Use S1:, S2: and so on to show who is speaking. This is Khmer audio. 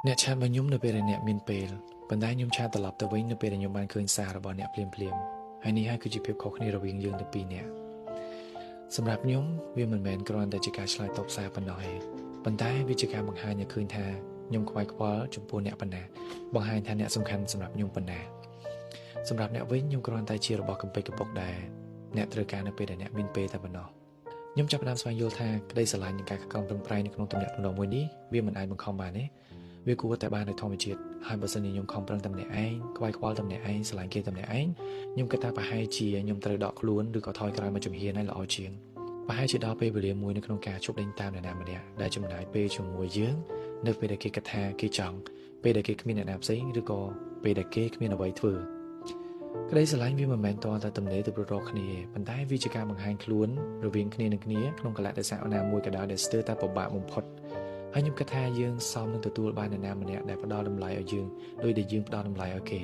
S1: អ្នកឆាតមកខ្ញុំនៅពេលដែលអ្នកមានពេលប៉ុន្តែខ្ញុំឆាតត្រឡប់ទៅវិញនៅពេលដែលខ្ញុំបានឃើញសាររបស់អ្នកភ្លាមហើយនេះហើយគឺជាភាពខុសគ្នារវាងយើងទាំងពីរនាក់សម្រាប់ខ្ញុំវាមិនមែនគ្រាន់តែជាការឆ្លើយតបសារប៉ុណ្ណោះទេប៉ុន្តែវាជាការបង្ហាញឲ្យឃើញថាខ្ញុំខ្វាយខ្វល់ចំពោះអ្នកប៉ុណ្ណាបង្ហាញថាអ្នកសំខាន់សម្រាប់ខ្ញុំប៉ុណ្ណាសម្រាប់អ្នកវិញខ្ញុំគ្រាន់តែជារបស់កំពេចកំពុកដែរអ្នកត្រូវការនៅពេលដែលអ្នកមានពេលតែប៉ុណ្ណោះខ្ញុំចាប់ផ្ដើមស្វែងយល់ថាក្តីស្រឡាញ់និងការខិតខំប្រឹងប្រែងនៅក្នុងទំនាក់ទំនងមួយនេះវាមិនអាចបង្ខំបានទេវាគួរតែបានដោយធម្មជាតិហើយបើសិនជាខ្ញុំខំប្រឹងតែម្នាក់ឯងខ្វាយខ្វល់តែម្នាក់ឯងស្រឡាញ់គេតែម្នាក់ឯងខ្ញុំគិតថាប្រហែលជាខ្ញុំត្រូវដកខ្លួនឬក៏ថយក្រោយមកជំហានហើយល្អជាងប្រហែលជាដល់ពេលវេលាមួយនៅក្នុងការជប់ដេញតាមអ្នកណាម្នាក់ដែលចំណាយពេលជាមួយយើងនៅពេលដែលគេគិតថាគេចង់ពេលដែលគេគ្មានអ្នកណាផ្សេងឬក៏ពេលដែលគេគ្មានអ្វីធ្វើក្តីស្រឡាញ់វាមិនមែនតតែទំនេរទៅរកគ្នាប៉ុន្តែវាជាការបង្ហាញខ្លួនរវាងគ្នានឹងគ្នាក្នុងកលៈទេសៈណាមួយក៏ដោយដែលស្ទើរតែពិបាកបំផុតហើយខ្ញុំគិតថាយើងសមនឹងទទួលបានអ្នកណាម្នាក់ដែលផ្ដល់តម្លៃឲ្យយើងដោយដែលយើងផ្ដល់តម្លៃឲ្យគេ